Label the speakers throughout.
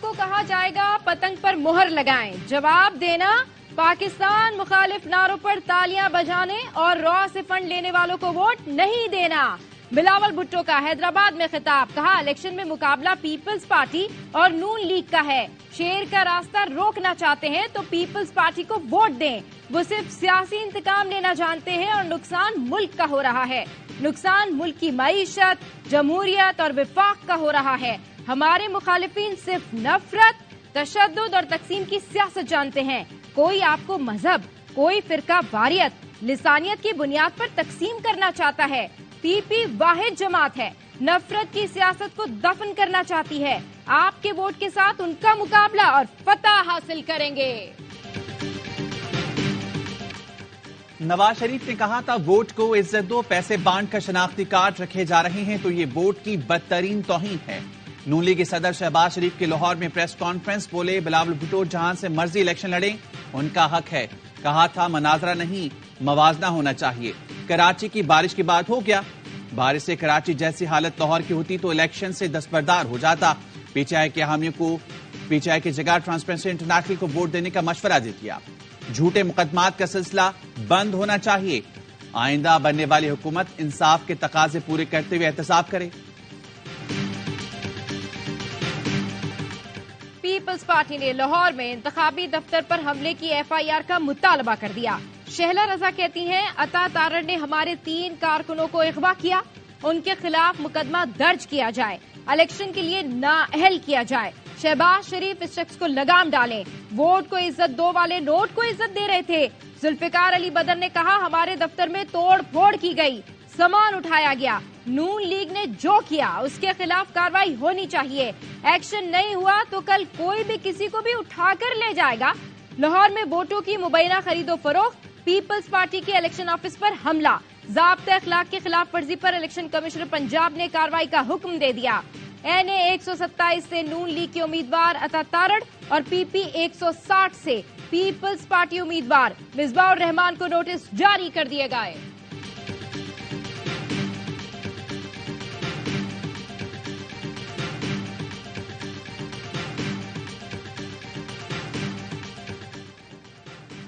Speaker 1: को कहा जाएगा पतंग पर मुहर लगाएं, जवाब देना पाकिस्तान मुखालिफ नारों पर तालियां बजाने और रॉ से फंड लेने वालों को वोट नहीं देना। बिलावल भुट्टो का हैदराबाद में खिताब, कहा इलेक्शन में मुकाबला पीपल्स पार्टी और नून लीग का है। शेर का रास्ता रोकना चाहते हैं तो पीपल्स पार्टी को वोट दें। वो सिर्फ सियासी इंतकाम लेना जानते हैं और नुकसान मुल्क का हो रहा है। नुकसान मुल्क की मईशत, जमहूरियत और विफाक का हो रहा है। हमारे मुखालिफिन सिर्फ नफरत, तशद्दुद और तकसीम की सियासत जानते हैं। कोई आपको मजहब, कोई फिरका वारियत, लिसानियत की बुनियाद पर तकसीम करना चाहता है। पीपी वाहिद जमात है, नफरत की सियासत को दफन करना चाहती है। आपके वोट के साथ उनका मुकाबला और फतह हासिल करेंगे।
Speaker 2: नवाज शरीफ ने कहा था वोट को इज्जत दो, पैसे बांट कर शनाख्ती कार्ड रखे जा रहे हैं तो ये वोट की बदतरीन तौहीन है। नून लीग के सदर शहबाज शरीफ के लाहौर में प्रेस कॉन्फ्रेंस, बोले बिलावल भुट्टो जहां से मर्जी इलेक्शन लड़े उनका हक है। कहा था मनाजरा नहीं मवाजना होना चाहिए। कराची की बारिश की बात हो गया, बारिश से कराची जैसी हालत लाहौर की होती तो इलेक्शन से दस्तबरदार हो जाता। पीटीआई के हामियों को पीटीआई की जगह ट्रांसपेरेंसी इंटरनेशनल को वोट देने का मशवरा दे दिया। झूठे मुकदमात का सिलसिला बंद होना चाहिए। आइंदा बनने वाली हुकूमत इंसाफ के तकाजे पूरे करते हुए एहतसाब करे।
Speaker 1: पीपल्स पार्टी ने लाहौर में इंतखाबी दफ्तर पर हमले की एफआईआर का मुतालबा कर दिया। शहला रजा कहती हैं अता तारड़ ने हमारे 3 कारकुनों को अगवा किया, उनके खिलाफ मुकदमा दर्ज किया जाए, इलेक्शन के लिए नाअहल किया जाए। शहबाज शरीफ इस शख्स को लगाम डालें। वोट को इज्जत दो वाले नोट को इज्जत दे रहे थे। जुल्फिकार अली बदर ने कहा हमारे दफ्तर में तोड़ फोड़ की गई, सामान उठाया गया। नून लीग ने जो किया उसके खिलाफ कार्रवाई होनी चाहिए। एक्शन नहीं हुआ तो कल कोई भी किसी को भी उठाकर ले जाएगा। लाहौर में वोटों की मुबैना खरीदो फरोख्त, पीपल्स पार्टी के इलेक्शन ऑफिस पर हमला, ज़ाब्ता अखलाक की खिलाफ वर्जी पर इलेक्शन कमिश्नर पंजाब ने कार्रवाई का हुक्म दे दिया। NA 127 से नून लीग के उम्मीदवार अता तारड़ और PP 160 से पीपल्स पार्टी उम्मीदवार मिसबाह उर रहमान को नोटिस जारी कर दिए गए।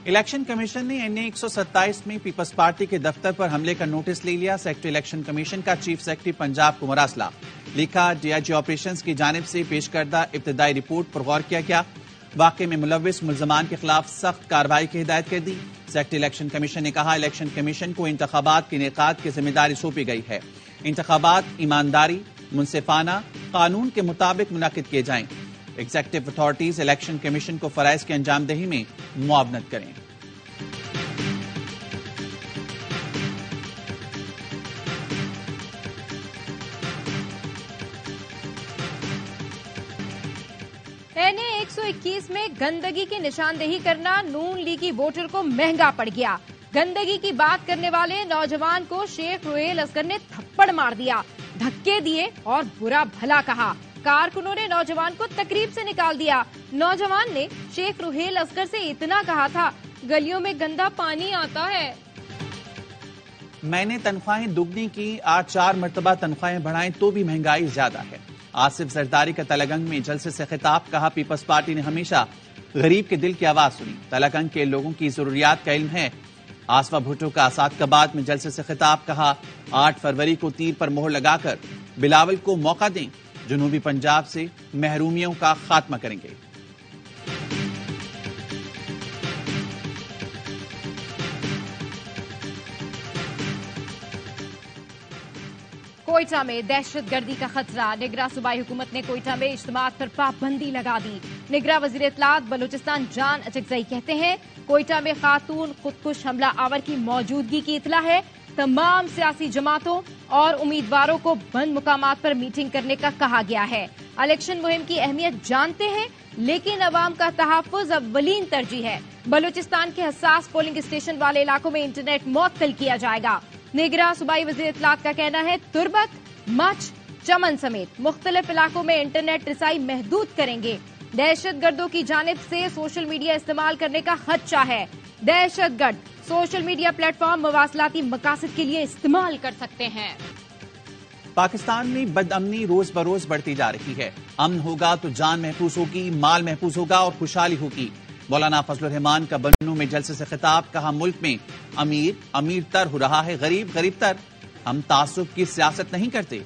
Speaker 2: इलेक्शन कमीशन ने NA 127 में पीपल्स पार्टी के दफ्तर पर हमले का नोटिस ले लिया। सेक्रेटरी इलेक्शन कमीशन का चीफ सेक्रेटरी पंजाब को मरासला लिखा। DIG ऑपरेशंस की जानिब से पेश करदा इब्तदाई रिपोर्ट पर गौर किया गया। वाकये में मुलविस मुल्जमान के खिलाफ सख्त कार्रवाई की हिदायत कर दी। सेक्रेटरी इलेक्शन कमीशन ने कहा इलेक्शन कमीशन को इंतखाबात के इनेकाद की जिम्मेदारी सौंपी गई है। इंतखाबात ईमानदारी, मुनसिफाना, कानून के मुताबिक मुनक्किद किए जाएं। एग्जीक्यूटिव अथॉरिटीज इलेक्शन कमीशन को फराइज की अंजामदही में मुआवनत करें।
Speaker 1: NA 121 में गंदगी की निशानदेही करना नून लीगी वोटर को महंगा पड़ गया। गंदगी की बात करने वाले नौजवान को शेख रुहेल असगर ने थप्पड़ मार दिया, धक्के दिए और बुरा भला कहा। कारकुनों ने नौजवान को तकरीब से निकाल दिया। नौजवान ने शेख रुहेल असगर से इतना कहा था, गलियों में गंदा पानी आता है।
Speaker 2: मैंने तनख्वाहें दुगनी की, आज 4 मरतबा तनख्वाहें बढ़ाएं तो भी महंगाई ज्यादा है। आसिफ जरदारी का तलगंग में जलसे से खिताब, कहा पीपल्स पार्टी ने हमेशा गरीब के दिल की आवाज सुनी, तलगंग के लोगों की जरूरियात का इल्म है। आसफा भुट्टो का सादकाबाद में जलसे से खिताब, कहा 8 फरवरी को तीर पर मोहर लगाकर बिलावल को मौका दें, जनूबी पंजाब से महरूमियों का खात्मा करेंगे।
Speaker 1: कोयटा में दहशतगर्दी का खतरा, निगरां सूबाई हुकूमत ने कोयटा में इज्तिमात पर पाबंदी लगा दी। निगरां वजीर इत्तलात बलूचिस्तान जान अचकजई कहते हैं कोयटा में खातून खुदकुश हमला आवर की मौजूदगी की इतला है। तमाम सियासी जमातों और उम्मीदवारों को बंद मुकामात पर मीटिंग करने का कहा गया है। इलेक्शन मुहिम की अहमियत जानते हैं लेकिन अवाम का तहफ्फुज अव्वलीन तरजीह है। बलूचिस्तान के हसास पोलिंग स्टेशन वाले इलाकों में इंटरनेट मुअत्तल किया जाएगा। निगरां सूबाई वजीर इत्तलात का कहना है तुरबत, मच, चमन समेत मुख्तलिफ इलाकों में इंटरनेट रसाई महदूद करेंगे। दहशतगर्दों की जानिब से सोशल मीडिया इस्तेमाल करने का खदशा है। दहशतगर्द सोशल मीडिया प्लेटफॉर्म मवासलाती मकासद के लिए इस्तेमाल कर सकते हैं।
Speaker 2: पाकिस्तान में बदअमनी रोज बरोज बढ़ती जा रही है। अमन होगा तो जान महफूज होगी, माल महफूज होगा और खुशहाली होगी। मौलाना फजलुर रहमान का बन्नू में जलसे से खिताब, कहा मुल्क में अमीर अमीर तर हो रहा है, गरीब गरीब तर। हम तासुब की सियासत नहीं करते।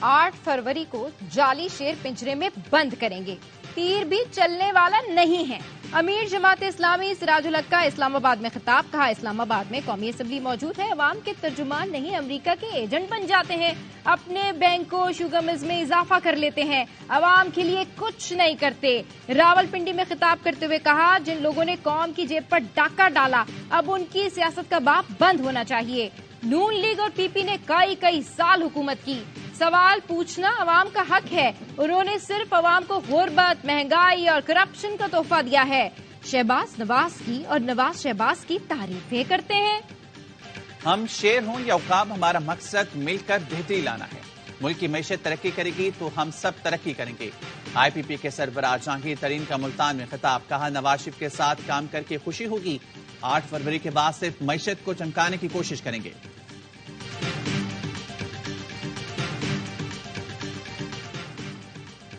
Speaker 1: 8 फरवरी को जाली शेर पिंजरे में बंद करेंगे, तीर भी चलने वाला नहीं है। अमीर जमात इस्लामी सिराजुल हक का इस्लामाबाद में खिताब, कहा इस्लामाबाद में कौमी असम्बली मौजूद है, अवाम के तर्जुमान नहीं अमेरिका के एजेंट बन जाते हैं, अपने बैंकों शुगरमिज में इजाफा कर लेते हैं, अवाम के लिए कुछ नहीं करते। रावलपिंडी में खिताब करते हुए कहा जिन लोगों ने कौम की जेब पर डाका डाला अब उनकी सियासत का बाप बंद होना चाहिए। नून लीग और पीपी ने कई साल हुकूमत की, सवाल पूछना अवाम का हक है। उन्होंने सिर्फ अवाम को गुर्बत, महंगाई और करप्शन का तोहफा दिया है। शहबाज नवाज की और नवाज शहबाज की तारीफें करते हैं।
Speaker 2: हम शेर हों या उकाब, हमारा मकसद मिलकर बेहतरी लाना है। मुल्क की मैशत तरक्की करेगी तो हम सब तरक्की करेंगे। IPP के सरबराह जहांगीर तरीन का मुल्तान में खिताब, कहा नवाज शरीफ के साथ काम करके खुशी होगी। 8 फरवरी के बाद सिर्फ मैशत को चमकाने की कोशिश करेंगे।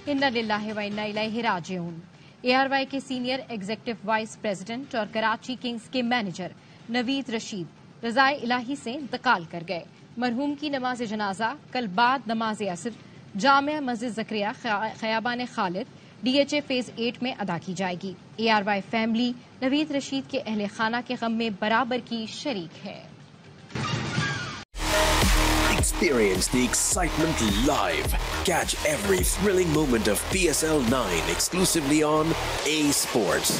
Speaker 1: इन्ना लिल्लाहि व इन्ना इलैहि राजिऊन। ARY के सीनियर एग्जीक्यूटिव वाइस प्रेसिडेंट और कराची किंग्स के मैनेजर नवीद रशीद रज़ाए इलाही से इंतकाल कर गए। मरहूम की नमाज जनाजा कल बाद नमाज असर जामिया मस्जिद ज़करिया खयाबान खालिद DHA फेज 8 में अदा की जाएगी। ARY फैमिली नवीद रशीद के अहले खाना के गम में बराबर की शरीक है।
Speaker 3: Experience the excitement live. Catch every thrilling moment of PSL 9 exclusively on A Sports.